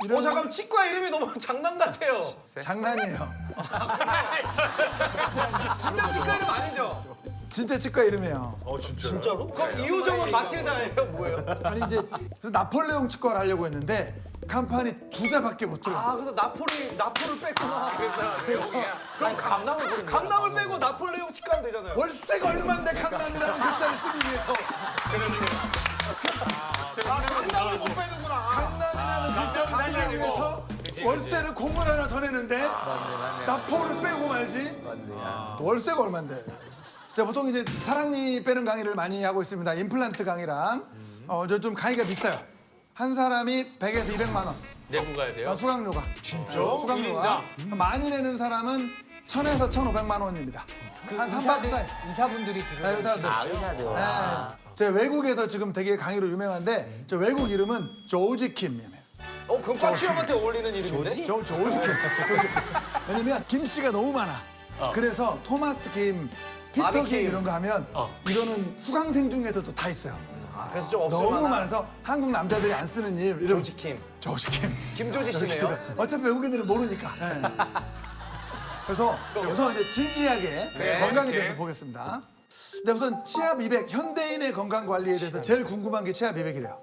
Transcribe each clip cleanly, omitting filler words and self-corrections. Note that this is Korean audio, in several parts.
잠깐 치과 이름이 너무 장난 같아요. 장난이에요. 진짜 치과 이름 아니죠? 진짜 치과 이름이에요. 진짜로? 그럼 이효정은 마틸다예요? 뭐예요? 아니 이제 그래서 나폴레옹 치과를 하려고 했는데 간판이 2자밖에 못 들어. 아 그래서 나폴을 뺐구나. 그럼 강남을 빼고 나폴레옹 치과 하면 되잖아요. 월세가 얼마인데 강남이라는 글자를 쓰기 위해서 아 강남을 못 빼는구나. 강남이라는 글자를 쓰기 위해서 월세를 공을 하나 더 내는데 나폴을 빼고 말지. 월세가 얼마인데. 자, 보통 이제 사랑니 빼는 강의를 많이 하고 있습니다. 임플란트 강의랑 저 좀 강의가 비싸요. 한 사람이 100에서 200만 원. 내고 가야 돼요? 수강료가. 진짜? 수강료가. 많이 내는 사람은 1000에서 1500만 원입니다. 한 3박 4일. 의사분들이 들으세요. 네, 의사들. 의사들. 네. 제 외국에서 지금 되게 강의로 유명한데 저 외국 이름은 조지 킴이에요. 그럼 까치형한테 어울리는 이름인데? 조지 킴. 왜냐면 김 씨가 너무 많아. 그래서 토마스 김, 피터 바비 김 김. 이런 거 하면 이거는 수강생 중에서도 다 있어요. 그래서 좀 너무 없을만한 많아서 한국 남자들이 안 쓰는 이름. 조지 킴. 조지 킴. 김조지 씨네요. 어차피 외국인들은 모르니까. 네. 그래서 우선 이제 진지하게 건강에 대해서 보겠습니다. 네, 우선 치아 미백, 현대인의 건강 관리에 대해서 제일 궁금한 게 치아 미백이래요.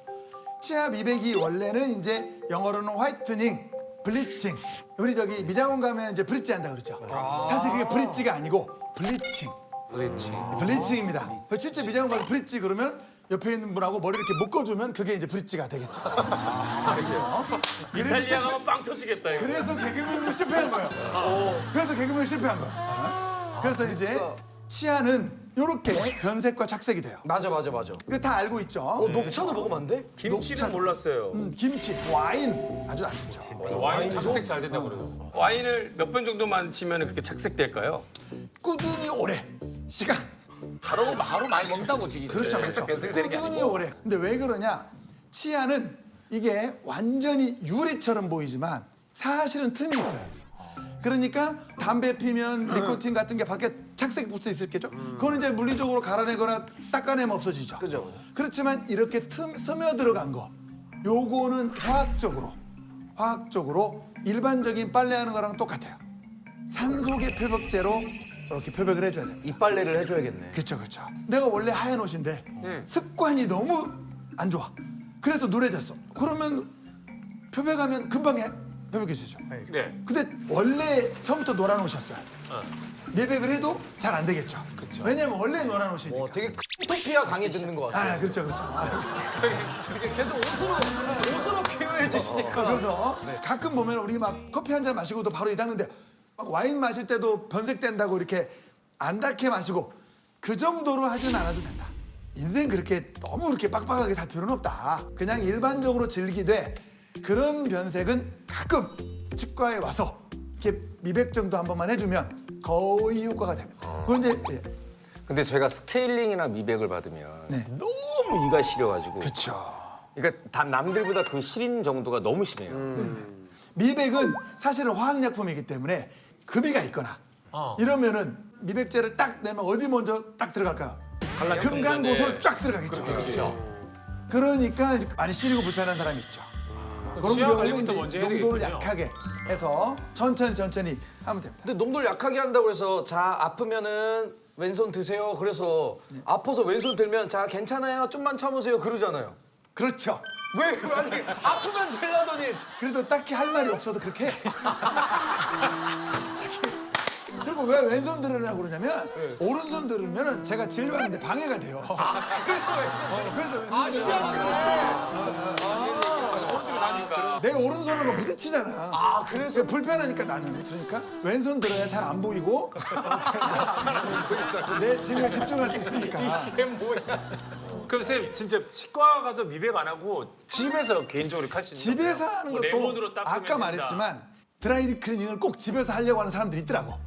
치아 미백이 원래는 이제 영어로는 화이트닝, 블리칭. 우리 저기 미장원 가면 이제 브릿지 한다 그러죠. 사실 그게 브릿지가 아니고 블리칭. 블리칭입니다. 실제 미장원 가서 브릿지 그러면 옆에 있는 분하고 머리 이렇게 묶어주면 그게 이제 브릿지가 되겠죠. 이탈리아 가면 빵 터지겠다. 이거. 그래서 개그맨으로 실패한 거예요. 그래서 개그맨으로 실패한 거예요. 그래서 이제 치아는 이렇게 변색과 착색이 돼요. 맞아. 이거 다 알고 있죠. 녹차도 먹으면 안 돼? 김치는 몰랐어요. 김치, 와인 아주 안 좋죠. 와인 착색 잘 된다고 그래요. 와인을 몇 번 정도만 치면 그렇게 착색될까요? 꾸준히 오래 시간. 하루 많이 먹는다고 지금. 그렇죠. 변색이 되는 게 꾸준히 아니고. 오래. 근데 왜 그러냐? 치아는 이게 완전히 유리처럼 보이지만 사실은 틈이 있어요. 그러니까 담배 피면 니코틴 같은 게 밖에 착색 붙어 있을겠죠? 그거는 이제 물리적으로 갈아내거나 닦아내면 없어지죠. 그죠. 그렇지만 이렇게 스며 들어간 거, 요거는 화학적으로 일반적인 빨래하는 거랑 똑같아요. 산소계 표백제로 이렇게 표백을 해줘야 돼요. 이빨래를 해줘야겠네. 그렇죠. 내가 원래 하얀 옷인데 습관이 너무 안 좋아. 그래서 누래졌어. 그러면 표백하면 금방 표백해지죠. 네. 근데 원래 처음부터 노란 옷이었어요. 미백을 해도 잘 안 되겠죠. 왜냐면 원래 노란 옷이니까. 되게 크토피아 강의 듣는 것 같아. 그렇죠. 이게 계속 옷으로 비유해 주시니까. 그래서 가끔 보면 우리 막 커피 한 잔 마시고도 바로 이 닦는데 막 와인 마실 때도 변색된다고 이렇게 안 닿게 마시고 그 정도로 하진 않아도 된다. 인생 그렇게 너무 그렇게 빡빡하게 살 필요는 없다. 그냥 일반적으로 즐기되 그런 변색은 가끔 치과에 와서 이렇게 미백 정도 한 번만 해주면 거의 효과가 됩니다. 그건 이제 근데 제가 스케일링이나 미백을 받으면 네. 너무 이가 시려가지고 그렇죠. 그러니까 남들보다 그 시린 정도가 너무 심해요. 미백은 사실은 화학약품이기 때문에 금이가 있거나 이러면은 미백제를 딱 내면 어디 먼저 딱 들어갈까요? 금강고소로 쫙 들어가겠죠. 그렇죠. 그러니까 많이 시리고 불편한 사람이 있죠. 그런 치아 경우는 관리부터 이제 먼저 해야 농도를 되겠군요. 약하게 해서 천천히 하면 됩니다. 근데 농도를 약하게 한다고 해서 자 아프면은 왼손 드세요. 그래서 아파서 왼손 들면 자 괜찮아요. 좀만 참으세요. 그러잖아요. 그렇죠. 왜 아니 아프면 들라더니 그래도 딱히 할 말이 없어서 그렇게 해. 그리고 왜 왼손 들으라고 그러냐면 오른손 들으면 제가 진료하는데 방해가 돼요. 그래서 왼손 들으라고. 오른쪽에 사니까. 내 오른손으로 부딪히잖아. 그래서 불편하니까 나는. 그러니까 왼손 들어야 잘 안 보이고 내 진료에 집중할 수 있으니까. 이게 뭐야? 그럼 쌤 진짜 치과 가서 미백 안 하고 집에서 개인적으로 할 수 있는 집에서 하는 레몬으로 것도 닦으면 아까 된다. 말했지만 드라이 클리닝을 꼭 집에서 하려고 하는 사람들이 있더라고.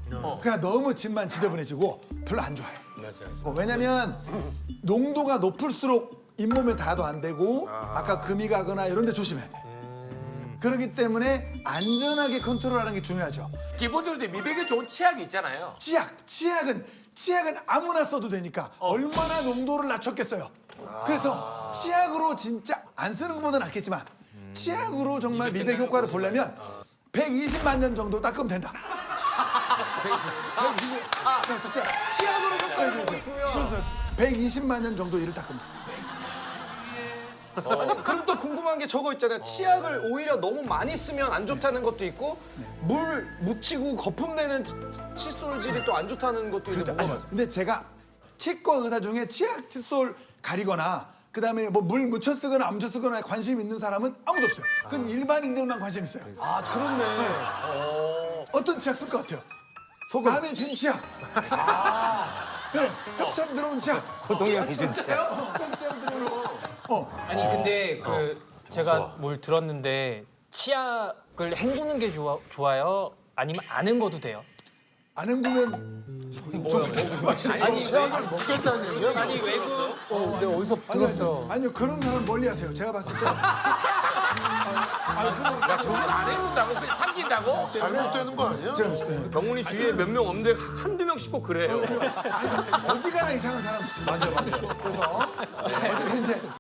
그냥 너무 집만 지저분해지고 별로 안 좋아해. 왜냐면 농도가 높을수록 잇몸에 닿아도 안 되고 아까 금이 가거나 이런 데 조심해야 돼. 그렇기 때문에 안전하게 컨트롤하는 게 중요하죠. 기본적으로 미백에 좋은 치약이 있잖아요. 치약은 아무나 써도 되니까 얼마나 농도를 낮췄겠어요. 그래서 치약으로 진짜 안 쓰는 것보다 낫겠지만 치약으로 정말 미백 효과를 보려면 120만 년 정도 닦으면 된다. 120. 네, 진짜. 치약으로 효과를 보고 싶으면 그래서 120만 년 정도 이를 닦으면 돼. 아니, 그럼 또 궁금한 게 저거 있잖아요. 치약을 오히려 너무 많이 쓰면 안 좋다는 것도 있고 물 묻히고 거품내는 칫솔질이 또 안 좋다는 것도 있는데 뭐가 맞아요? 근데 제가 치과 의사 중에 치약 칫솔 가리거나 그다음에 뭐 물 묻혀 쓰거나 안 묻혀 쓰거나 관심 있는 사람은 아무도 없어요. 그건 일반인들만 관심 있어요. 아 그렇네. 어떤 치약 쓸 것 같아요? 소금. 남의 준 치약. 네, 협찬 들어온 치약. 고동형 기준 치약. 공짜로 들어온 아니 근데 그 제가 뭘 들었는데 치약을 헹구는 게 좋아요? 아니면 안 헹궈도 돼요? 안 헹구면 아니 치약을 먹겠다는 얘기야? 아니 외국 근데 어디서 들었어? 아니요 그런 사람 멀리 하세요. 제가 봤을 때 그건 안 해본다고 그냥 삼킨다고? 잘못되는 거 아니야? 경훈이 주위에 몇 명 없는데 한두 명씩 꼭 그래요. 어디 가나 이상한 사람 있어요. 맞아. 그래서 어쨌든 이제